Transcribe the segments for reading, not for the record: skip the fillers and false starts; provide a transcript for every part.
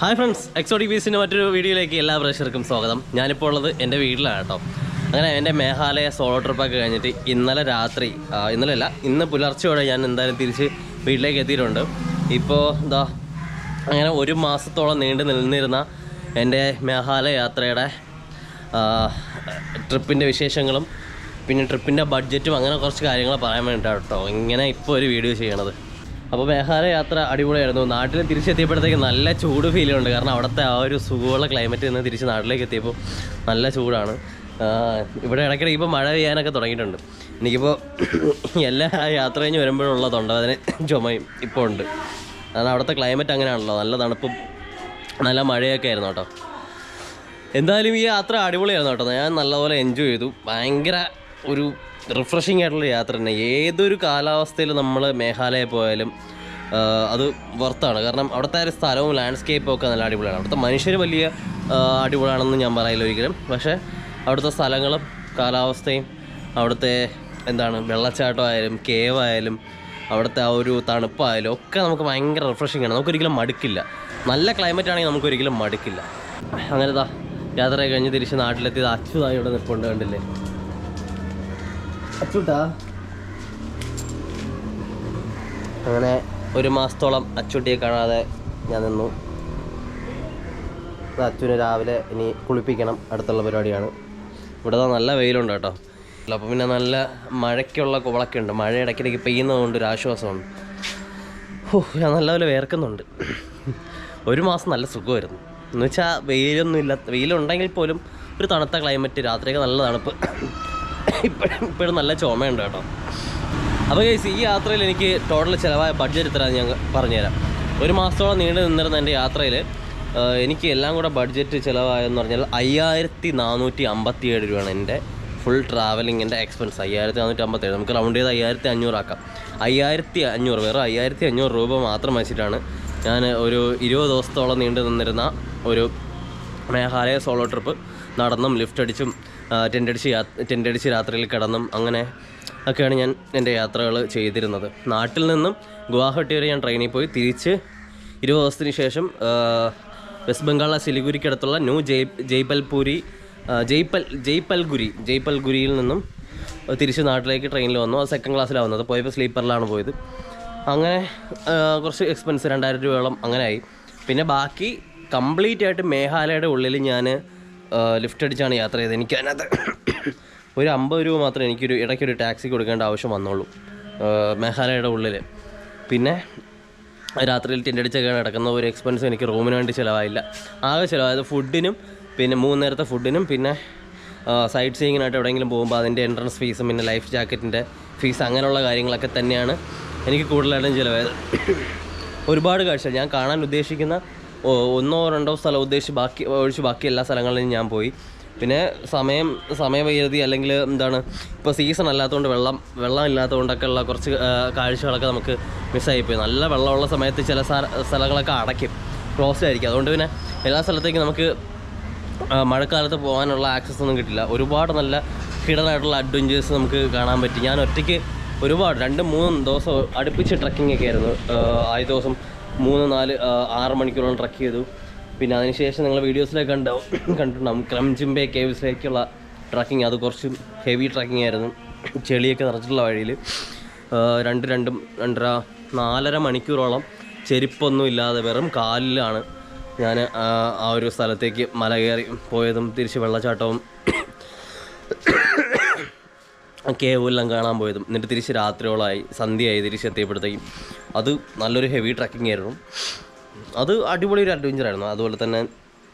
Hi friends, എക്സോഡിക് മറ്റൊരു വീഡിയോയിലേക്ക് എല്ലാ പ്രേക്ഷകർക്കും സ്വാഗതം. ഞാനിപ്പോൾ ഉള്ളത് എൻ്റെ വീട്ടിലാണ് കേട്ടോ. അങ്ങനെ എൻ്റെ മേഘാലയ സോളോ ട്രിപ്പൊക്കെ കഴിഞ്ഞിട്ട് ഇന്ന് പുലർച്ചയോടെ ഞാൻ എന്തായാലും തിരിച്ച് വീട്ടിലേക്ക് എത്തിയിട്ടുണ്ട്. ഇപ്പോൾ അങ്ങനെ ഒരു മാസത്തോളം നീണ്ടു നിന്നിരുന്ന എൻ്റെ മേഘാലയ യാത്രയുടെ ട്രിപ്പിൻ്റെ വിശേഷങ്ങളും പിന്നെ ട്രിപ്പിൻ്റെ ബഡ്ജറ്റും അങ്ങനെ കുറച്ച് കാര്യങ്ങൾ പറയാൻ വേണ്ടിയിട്ടാണ് കേട്ടോ ഇങ്ങനെ ഇപ്പോൾ ഒരു വീഡിയോ ചെയ്യണത്. അപ്പോൾ മേഘാലയ യാത്ര അടിപൊളിയായിരുന്നു. നാട്ടിൽ തിരിച്ചെത്തിയപ്പോഴത്തേക്ക് നല്ല ചൂട് ഫീൽ ചെയ്യുന്നുണ്ട്. കാരണം അവിടുത്തെ ആ ഒരു സുഖമുള്ള ക്ലൈമറ്റിൽ നിന്ന് തിരിച്ച് നാട്ടിലേക്ക് എത്തിയപ്പോൾ നല്ല ചൂടാണ്. ഇവിടെ ഇടയ്ക്കിടയ്ക്ക് ഇപ്പോൾ മഴ പെയ്യാനൊക്കെ തുടങ്ങിയിട്ടുണ്ട്. എനിക്കിപ്പോൾ എല്ലാ യാത്ര കഴിഞ്ഞ് വരുമ്പോഴുള്ള തൊണ്ടവേദന ചുമയും ഇപ്പോൾ ഉണ്ട്. കാരണം അവിടുത്തെ ക്ലൈമറ്റ് അങ്ങനെയാണല്ലോ, നല്ല തണുപ്പും നല്ല മഴയൊക്കെ ആയിരുന്നു കേട്ടോ. എന്തായാലും ഈ യാത്ര അടിപൊളിയായിരുന്നു കേട്ടോ. ഞാൻ നല്ലപോലെ എൻജോയ് ചെയ്തു. ഭയങ്കര ഒരു റിഫ്രഷിംഗ് ആയിട്ടുള്ള യാത്ര തന്നെ. ഏതൊരു കാലാവസ്ഥയിൽ നമ്മൾ മേഘാലയ പോയാലും അത് വർത്താണ്. കാരണം അവിടുത്തെ ഒരു സ്ഥലവും ലാൻഡ്സ്കേപ്പും ഒക്കെ നല്ല അടിപൊളിയാണ്. അവിടുത്തെ മനുഷ്യർ വലിയ അടിപൊളിയാണെന്ന് ഞാൻ പറയില്ല ഒരിക്കലും. പക്ഷേ അവിടുത്തെ സ്ഥലങ്ങളും കാലാവസ്ഥയും അവിടുത്തെ വെള്ളച്ചാട്ടം ആയാലും കേവ് ആയാലും അവിടുത്തെ ആ ഒരു തണുപ്പായാലും ഒക്കെ നമുക്ക് ഭയങ്കര റിഫ്രഷിംഗ് ആണ്. നമുക്കൊരിക്കലും മടുക്കില്ല. നല്ല ക്ലൈമറ്റ് ആണെങ്കിൽ നമുക്കൊരിക്കലും മടുക്കില്ല. അങ്ങനെ യാത്ര കഴിഞ്ഞ് തിരിച്ച് നാട്ടിലെത്തിയത് അച്യുതായി ഇവിടെ നിൽപ്പുണ്ട്, കണ്ടില്ലേ അച്ചൂട്ടാ. അങ്ങനെ ഒരു മാസത്തോളം അച്ചൂട്ടിയെ കാണാതെ ഞാൻ നിന്നു. അച്ഛന് രാവിലെ ഇനി കുളിപ്പിക്കണം, അടുത്തുള്ള പരിപാടിയാണ്. ഇവിടെ നല്ല വെയിലുണ്ട് കേട്ടോ. അപ്പോൾ പിന്നെ നല്ല മഴയ്ക്കുള്ള കുളമൊക്കെ ഉണ്ട്. മഴ ഇടയ്ക്കിടയ്ക്ക് പെയ്യുന്നതുകൊണ്ട് ഒരു ആശ്വാസമുണ്ട്. ഞാൻ നല്ലപോലെ വേർക്കുന്നുണ്ട്. ഒരു മാസം നല്ല സുഖമായിരുന്നു. എന്ന് വെച്ചാൽ വെയിലുണ്ടെങ്കിൽ പോലും ഒരു തണുത്ത ക്ലൈമറ്റ്, രാത്രിയൊക്കെ നല്ല തണുപ്പ്. ഇപ്പോഴും നല്ല ചുമയുണ്ട് കേട്ടോ. അപ്പോൾ ഗൈസ്, ഈ യാത്രയിൽ എനിക്ക് ടോട്ടൽ ചിലവായ ബഡ്ജറ്റ് എത്രയാണെന്ന് ഞാൻ പറഞ്ഞുതരാം. ഒരു മാസത്തോളം നീണ്ടു നിന്നിരുന്ന എൻ്റെ യാത്രയിൽ എനിക്ക് എല്ലാം കൂടെ ബഡ്ജറ്റ് ചിലവായെന്ന് പറഞ്ഞാൽ 5457 രൂപയാണ് എൻ്റെ ഫുൾ ട്രാവലിങ്ങിൻ്റെ എക്സ്പെൻസ്. 5457, നമുക്ക് റൗണ്ട് ചെയ്ത് 5500 ആക്കാം. 5500, വെറും 5500 രൂപ മാത്രം വെച്ചിട്ടാണ് ഞാൻ ഒരു 20 ദിവസത്തോളം നീണ്ടു നിന്നിരുന്ന ഒരു മേഘാലയ സോളോ ട്രിപ്പ് നടന്നും ലിഫ്റ്റ് അടിച്ചും ടെൻ്റടിച്ച് രാത്രിയിൽ കിടന്നും അങ്ങനെ ഒക്കെയാണ് ഞാൻ എൻ്റെ യാത്രകൾ ചെയ്തിരുന്നത്. നാട്ടിൽ നിന്നും ഗുവാഹട്ടി വരെ ഞാൻ ട്രെയിനിൽ പോയി തിരിച്ച് 20 ദിവസത്തിന് ശേഷം വെസ്റ്റ് ബംഗാളിലെ സിലിഗുരിക്കടുത്തുള്ള ന്യൂ ജയ്പൽഗുരിയിൽ നിന്നും തിരിച്ച് നാട്ടിലേക്ക് ട്രെയിനിൽ വന്നു. അത് സെക്കൻഡ് ക്ലാസ്സിലാണ് വന്നത്. പോയപ്പോൾ സ്ലീപ്പറിലാണ് പോയത്. അങ്ങനെ കുറച്ച് എക്സ്പെൻസ് 2000 രൂപയോളം അങ്ങനെ ആയി. പിന്നെ ബാക്കി കംപ്ലീറ്റ് ആയിട്ട് മേഘാലയയുടെ ഉള്ളിൽ ഞാൻ ലിഫ്റ്റ് അടിച്ചാണ് യാത്ര ചെയ്തത്. എനിക്ക് അതിനകത്ത് ഒരു 50 രൂപ മാത്രമേ ഇടയ്ക്കൊരു ടാക്സി കൊടുക്കേണ്ട ആവശ്യം വന്നുള്ളൂ മേഘാലയയുടെ ഉള്ളിൽ. പിന്നെ രാത്രിയിൽ ടെൻ്റടിച്ചൊക്കെയാണ് കിടക്കുന്ന ഒരു എക്സ്പെൻസ് എനിക്ക് റൂമിന് വേണ്ടി ചിലവായില്ല. ആകെ ചിലവായത് ഫുഡിനും പിന്നെ 3 നേരത്തെ ഫുഡിനും പിന്നെ സൈറ്റ് സീയിങ്ങിനായിട്ട് എവിടെയെങ്കിലും പോകുമ്പോൾ അതിൻ്റെ എൻട്രൻസ് ഫീസും പിന്നെ ലൈഫ് ജാക്കറ്റിൻ്റെ ഫീസ് അങ്ങനെയുള്ള കാര്യങ്ങളൊക്കെ തന്നെയാണ് എനിക്ക് കൂടുതലായിട്ടും ചിലവായത്. ഒരുപാട് കാഴ്ച ഞാൻ കാണാൻ ഉദ്ദേശിക്കുന്ന 1-2 സ്ഥലം ഒഴിച്ച് ബാക്കി എല്ലാ സ്ഥലങ്ങളിലും ഞാൻ പോയി. പിന്നെ സമയപരിധി അല്ലെങ്കിൽ ഇപ്പോൾ സീസൺ അല്ലാത്തതുകൊണ്ട് വെള്ളം ഇല്ലാത്തതുകൊണ്ടൊക്കെ ഉള്ള കുറച്ച് കാഴ്ചകളൊക്കെ നമുക്ക് മിസ്സായിപ്പോയി. നല്ല വെള്ളമുള്ള സമയത്ത് ചില സ്ഥലങ്ങളൊക്കെ അടയ്ക്കും, ക്ലോസ്ഡ് ആയിരിക്കും. അതുകൊണ്ട് പിന്നെ എല്ലാ സ്ഥലത്തേക്കും നമുക്ക് മഴക്കാലത്ത് പോകാനുള്ള ആക്സസ് ഒന്നും കിട്ടില്ല. ഒരുപാട് നല്ല ഹിഡനായിട്ടുള്ള അഡ്വഞ്ചേഴ്സ് നമുക്ക് കാണാൻ പറ്റി. ഞാൻ ഒറ്റയ്ക്ക് ഒരുപാട് 2-3 ദിവസം അടുപ്പിച്ച് ട്രക്കിംഗ് ഒക്കെ ആയിരുന്നു. ആദ്യ ദിവസം 3-4-6 മണിക്കൂറോളം ട്രക്ക് ചെയ്തു. പിന്നെ അതിനുശേഷം നിങ്ങൾ വീഡിയോസിലേക്ക് കണ്ടിട്ടുണ്ടാകും ക്രംജിംബെ കേവ്സിലേക്കുള്ള ട്രക്കിങ്. അത് കുറച്ച് ഹെവി ട്രക്കിംഗ് ആയിരുന്നു. ചെളിയൊക്കെ നിറച്ചിട്ടുള്ള വഴിയിൽ 2-4.5 മണിക്കൂറോളം ചെരുപ്പൊന്നും ഇല്ലാതെ വെറും കാലിലാണ് ഞാൻ ആ ഒരു സ്ഥലത്തേക്ക് മല കയറി പോയതും തിരിച്ച് വെള്ളച്ചാട്ടവും കേവെല്ലാം കാണാൻ പോയതും. എന്നിട്ട് തിരിച്ച് രാത്രിയോളമായി, സന്ധ്യയായി തിരിച്ചെത്തിയപ്പോഴത്തേക്കും. അത് നല്ലൊരു ഹെവി ട്രക്കിംഗ് ആയിരുന്നു. അത് അടിപൊളി ഒരു അഡ്വഞ്ചറായിരുന്നു. അതുപോലെ തന്നെ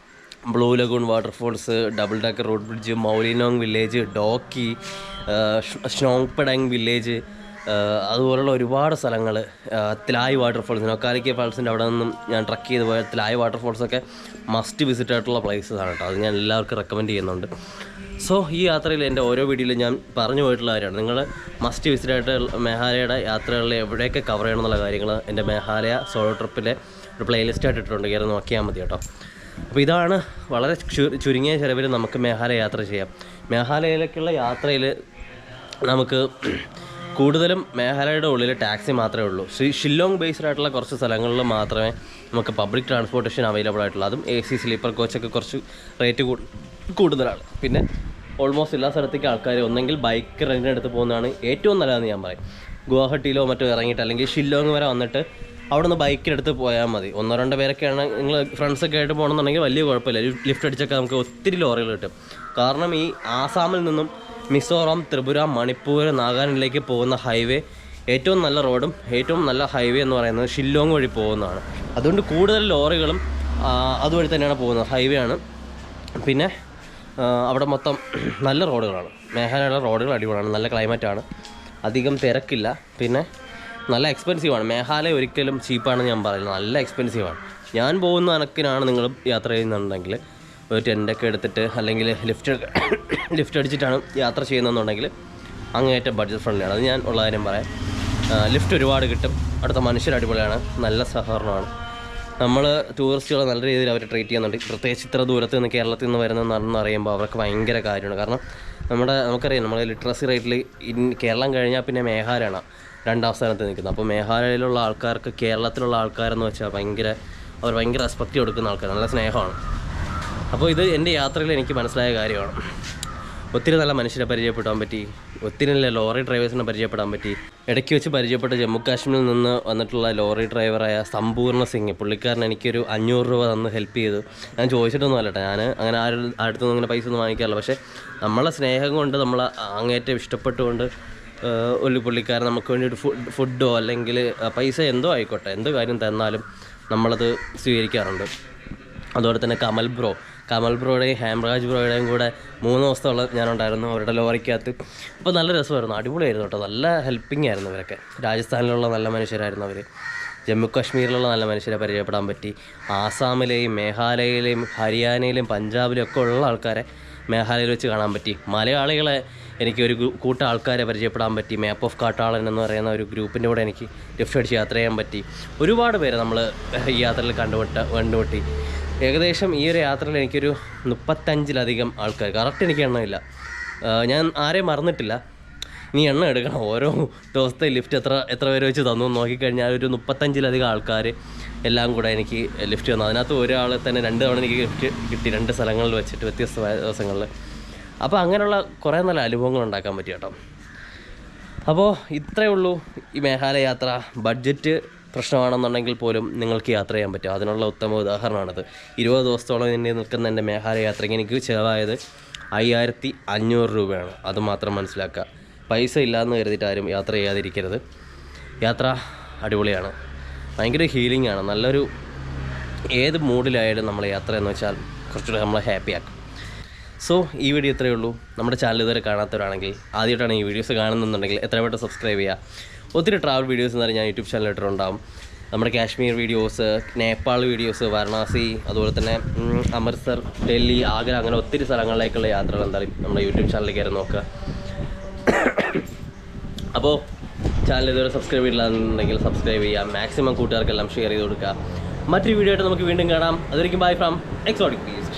blue lagoon waterfalls, double decker road bridge, Mawlynnong village, Dawki, Shnongpdeng village, അതുപോലുള്ള ഒരുപാട് സ്ഥലങ്ങൾ. ത്ലായ് വാട്ടർഫോൾസ്, നൊക്കാലിക്ക ഫാൾസിൻ്റെ അവിടെ നിന്നും ഞാൻ ട്രക്ക് ചെയ്ത് പോയ ത്ലായ് വാട്ടർഫോൾസൊക്കെ മസ്റ്റ് വിസിറ്റ് ആയിട്ടുള്ള പ്ലേസസാണ് കേട്ടോ. അത് ഞാൻ എല്ലാവർക്കും റെക്കമെൻഡ് ചെയ്യുന്നുണ്ട്. സോ ഈ യാത്രയിൽ എൻ്റെ ഓരോ വീഡിയോയിലും ഞാൻ പറഞ്ഞു പോയിട്ടുള്ള കാര്യമാണ്. നിങ്ങൾ മസ്റ്റ് വിസിറ്റ് ആയിട്ട് മേഘാലയയുടെ യാത്രകളിൽ എവിടെയൊക്കെ കവർ ചെയ്യണം എന്നുള്ള കാര്യങ്ങൾ എൻ്റെ മേഘാലയ സോളോ ട്രിപ്പിലെ ഒരു പ്ലേലിസ്റ്റ് ആയിട്ട് ഇട്ടിട്ടുണ്ട്. കയറി നോക്കിയാൽ മതി കേട്ടോ. അപ്പോൾ ഇതാണ് വളരെ ചുരുങ്ങിയ ചിലവിൽ നമുക്ക് മേഘാലയ യാത്ര ചെയ്യാം. മേഘാലയയിലേക്കുള്ള യാത്രയിൽ നമുക്ക് കൂടുതലും മേഘാലയയുടെ ഉള്ളിൽ ടാക്സി മാത്രമേ ഉള്ളൂ. ഷില്ലോങ് ബേസ്ഡ് ആയിട്ടുള്ള കുറച്ച് സ്ഥലങ്ങളിൽ മാത്രമേ നമുക്ക് പബ്ലിക് ട്രാൻസ്പോർട്ടേഷൻ അവൈലബിൾ ആയിട്ടുള്ളൂ. അതും AC സ്ലീപ്പർ കോച്ചൊക്കെ കുറച്ച് റേറ്റ് കൂടുതലാണ്. പിന്നെ ഓൾമോസ്റ്റ് എല്ലാ സ്ഥലത്തേക്ക് ആൾക്കാർ ഒന്നെങ്കിൽ ബൈക്ക് റെൻറ്റിനെടുത്ത് പോകുന്നതാണ് ഏറ്റവും നല്ലതെന്ന് ഞാൻ പറയും. ഗുവാഹട്ടിയിലോ മറ്റോ ഇറങ്ങിയിട്ട് അല്ലെങ്കിൽ ഷില്ലോങ് വരെ വന്നിട്ട് അവിടെ നിന്ന് ബൈക്കിനെടുത്ത് പോയാൽ മതി. 1-2 പേരൊക്കെയാണ് നിങ്ങൾ ഫ്രണ്ട്സൊക്കെ ആയിട്ട് പോകണമെന്നുണ്ടെങ്കിൽ വലിയ കുഴപ്പമില്ല. ലിഫ്റ്റ് അടിച്ചൊക്കെ നമുക്ക് ഒത്തിരി ലോറികൾ കിട്ടും. കാരണം ഈ ആസാമിൽ നിന്നും മിസോറാം, ത്രിപുര, മണിപ്പൂർ, നാഗാലാൻഡിലേക്ക് പോകുന്ന ഹൈവേ ഏറ്റവും നല്ല റോഡും ഏറ്റവും നല്ല ഹൈവേ എന്ന് പറയുന്നത് ഷില്ലോങ് വഴി പോകുന്നതാണ്. അതുകൊണ്ട് കൂടുതൽ ലോറികളും അതുവഴി തന്നെയാണ് പോകുന്നത്. ഹൈവേ ആണ്. പിന്നെ അവിടെ മൊത്തം നല്ല റോഡുകളാണ്. മേഘാലയയിലെ റോഡുകൾ അടിപൊളിയാണ്. നല്ല ക്ലൈമറ്റാണ്. അധികം തിരക്കില്ല. പിന്നെ നല്ല എക്സ്പെൻസീവാണ്. മേഘാലയ ഒരിക്കലും ചീപ്പാണെന്ന് ഞാൻ പറയുന്നത്. നല്ല എക്സ്പെൻസീവാണ്. ഞാൻ പോകുന്ന കണക്കിനാണ് നിങ്ങൾ യാത്ര ചെയ്യുന്നുണ്ടെങ്കിൽ ഒരു ടെൻ്റൊക്കെ എടുത്തിട്ട് അല്ലെങ്കിൽ ലിഫ്റ്റ് അടിച്ചിട്ടാണ് യാത്ര ചെയ്യുന്നതെന്നുണ്ടെങ്കിൽ അങ്ങേയറ്റം ബഡ്ജറ്റ് ഫ്രണ്ട്ലിയാണ്. അത് ഞാൻ ഉള്ള കാര്യം പറയാം. ലിഫ്റ്റ് ഒരുപാട് കിട്ടും. അടുത്ത മനുഷ്യർ അടിപൊളിയാണ്. നല്ല സഹകരണമാണ്. നമ്മൾ ടൂറിസ്റ്റുകളെ നല്ല രീതിയിൽ അവർ ട്രീറ്റ് ചെയ്യുന്നുണ്ട്. പ്രത്യേകിച്ച് ഇത്ര ദൂരത്ത് നിന്ന് കേരളത്തിൽ നിന്ന് വരുന്നതെന്ന് അറിയുമ്പോൾ അവർക്ക് ഭയങ്കര കാര്യമാണ്. കാരണം നമുക്കറിയാം നമ്മുടെ ലിറ്ററസി റേറ്റിൽ കേരളം കഴിഞ്ഞാൽ പിന്നെ മേഘാലയയാണ് 2ാം സ്ഥാനത്ത് നിൽക്കുന്നത്. അപ്പോൾ മേഘാലയയിലുള്ള ആൾക്കാർക്ക് കേരളത്തിലുള്ള ആൾക്കാരെന്ന് വെച്ചാൽ അവർ ഭയങ്കര റെസ്പെക്റ്റ് കൊടുക്കുന്ന ആൾക്കാർ, നല്ല സ്നേഹമാണ്. അപ്പോൾ ഇത് എൻ്റെ യാത്രയിൽ എനിക്ക് മനസ്സിലായ കാര്യമാണ്. ഒത്തിരി നല്ല മനുഷ്യരെ പരിചയപ്പെടാൻ പറ്റി. ഒത്തിരി നല്ല ലോറി ഡ്രൈവേഴ്സിനെ പരിചയപ്പെടാൻ പറ്റി. ഇടയ്ക്ക് വെച്ച് പരിചയപ്പെട്ട ജമ്മു കാശ്മീരിൽ നിന്ന് വന്നിട്ടുള്ള ലോറി ഡ്രൈവറായ സമ്പൂർണ്ണ സിംഗ്, പുള്ളിക്കാരൻ എനിക്കൊരു 500 രൂപ തന്ന് ഹെൽപ്പ് ചെയ്തു. ഞാൻ ചോദിച്ചിട്ടൊന്നും അല്ലട്ടെ, ഞാൻ അങ്ങനെ അടുത്തൊന്നും ഇങ്ങനെ പൈസ ഒന്നും വാങ്ങിക്കാറില്ല. പക്ഷേ നമ്മളെ സ്നേഹം കൊണ്ട് നമ്മൾ അങ്ങേറ്റം ഇഷ്ടപ്പെട്ടുകൊണ്ട് ഒരു പുള്ളിക്കാരൻ നമുക്ക് വേണ്ടി ഒരു ഫുഡോ അല്ലെങ്കിൽ പൈസ എന്തോ ആയിക്കോട്ടെ, എന്ത് കാര്യം തന്നാലും നമ്മളത് സ്വീകരിക്കാറുണ്ട്. അതുപോലെ തന്നെ കമൽ ബ്രോയുടെയും ഹേംരാജ് ബ്രോയുടെയും കൂടെ 3 ദിവസത്തോളം ഞാനുണ്ടായിരുന്നു അവരുടെ ലോറിക്കകത്ത്. അപ്പോൾ നല്ല രസമായിരുന്നു, അടിപൊളിയായിരുന്നു കേട്ടോ. നല്ല ഹെൽപ്പിംഗ് ആയിരുന്നു ഇവരൊക്കെ. രാജസ്ഥാനിലുള്ള നല്ല മനുഷ്യരായിരുന്നു അവർ. ജമ്മു കാശ്മീരിലുള്ള നല്ല മനുഷ്യരെ പരിചയപ്പെടാൻ പറ്റി. ആസാമിലെയും മേഘാലയയിലെയും ഹരിയാനയിലെയും പഞ്ചാബിലും ഒക്കെ ഉള്ള ആൾക്കാരെ മേഘാലയയിൽ വെച്ച് കാണാൻ പറ്റി. മലയാളികളെ എനിക്ക് ഒരു കൂട്ടം ആൾക്കാരെ പരിചയപ്പെടാൻ പറ്റി. മാപ്പ് ഓഫ് കാട്ടാളൻ എന്ന് പറയുന്ന ഒരു ഗ്രൂപ്പിൻ്റെ കൂടെ എനിക്ക് ലിഫ്റ്റ് അടിച്ച് യാത്ര ചെയ്യാൻ പറ്റി. ഒരുപാട് പേര് നമ്മൾ ഈ യാത്രയിൽ കണ്ടുമുട്ടി. ഏകദേശം ഈ ഒരു യാത്രയിൽ എനിക്കൊരു 35-ലധികം ആൾക്കാർ, കറക്റ്റ് എനിക്ക് എണ്ണമില്ല, ഞാൻ ആരെയും മറന്നിട്ടില്ല. ഇനി എണ്ണം എടുക്കണം. ഓരോ ദിവസത്തെ ലിഫ്റ്റ് എത്ര പേര് വെച്ച് തന്നു നോക്കിക്കഴിഞ്ഞാൽ ഒരു 35-ലധികം ആൾക്കാർ എല്ലാം കൂടെ എനിക്ക് ലിഫ്റ്റ് തന്നു. അതിനകത്ത് ഒരാൾ തന്നെ 2 തവണ എനിക്ക് ലിഫ്റ്റ് കിട്ടി, 2 സ്ഥലങ്ങളിൽ വെച്ചിട്ട് വ്യത്യസ്തമായ ദിവസങ്ങളിൽ. അപ്പോൾ അങ്ങനെയുള്ള കുറേ നല്ല അനുഭവങ്ങൾ ഉണ്ടാക്കാൻ പറ്റി കേട്ടോ. അപ്പോൾ ഇത്രയേ ഉള്ളൂ ഈ മേഘാലയ യാത്ര. ബഡ്ജറ്റ് പ്രശ്നമാണെന്നുണ്ടെങ്കിൽ പോലും നിങ്ങൾക്ക് യാത്ര ചെയ്യാൻ പറ്റും. അതിനുള്ള ഉത്തമ ഉദാഹരണമാണിത്. 20 ദിവസത്തോളം എന്നെ നിൽക്കുന്ന എൻ്റെ മേഘാലയ യാത്രയ്ക്ക് എനിക്ക് ചിലവായത് 5500 രൂപയാണ്. അതുമാത്രം മനസ്സിലാക്കുക. പൈസ ഇല്ലയെന്ന് കരുതിയിട്ട് ആരും യാത്ര ചെയ്യാതിരിക്കരുത്. യാത്ര അടിപൊളിയാണ്, ഭയങ്കര ഹീലിംഗ് ആണ്. നല്ലൊരു ഏത് മൂഡിലായാലും നമ്മൾ യാത്ര എന്ന് വെച്ചാൽ കുറച്ചുകൂടെ നമ്മളെ ഹാപ്പിയാക്കും. സോ ഈ വീഡിയോ ഇത്രയേ ഉള്ളൂ. നമ്മുടെ ചാനൽ ഇതുവരെ കാണാത്തവരാണെങ്കിൽ, ആദ്യമായിട്ടാണ് ഈ വീഡിയോസ് കാണുന്നുണ്ടെങ്കിൽ എത്രയും സബ്സ്ക്രൈബ് ചെയ്യുക. ഒത്തിരി ട്രാവൽ വീഡിയോസ് എന്നാലും ഞാൻ യൂട്യൂബ് ചാനലിലിട്ടുണ്ടാകും. നമ്മുടെ കാശ്മീർ വീഡിയോസ്, നേപ്പാൾ വീഡിയോസ്, വാരണാസി, അതുപോലെ തന്നെ അമൃത്സർ, ഡൽഹി, ആഗ്ര, അങ്ങനെ ഒത്തിരി സ്ഥലങ്ങളിലേക്കുള്ള യാത്രകൾ എന്തായാലും നമ്മുടെ യൂട്യൂബ് ചാനലിൽ കയറി നോക്കുക. അപ്പോൾ ചാനൽ ഇതുവരെ സബ്സ്ക്രൈബ് ചെയ്യില്ലാന്നുണ്ടെങ്കിൽ സബ്സ്ക്രൈബ് ചെയ്യുക. മാക്സിമം കൂട്ടുകാർക്കെല്ലാം ഷെയർ ചെയ്ത് കൊടുക്കുക. മറ്റൊരു വീഡിയോ ആയിട്ട് നമുക്ക് വീണ്ടും കാണാം. അതുവരെയ്ക്കും ബൈ ഫ്രം എക്സോട്ടിക് പീസ്.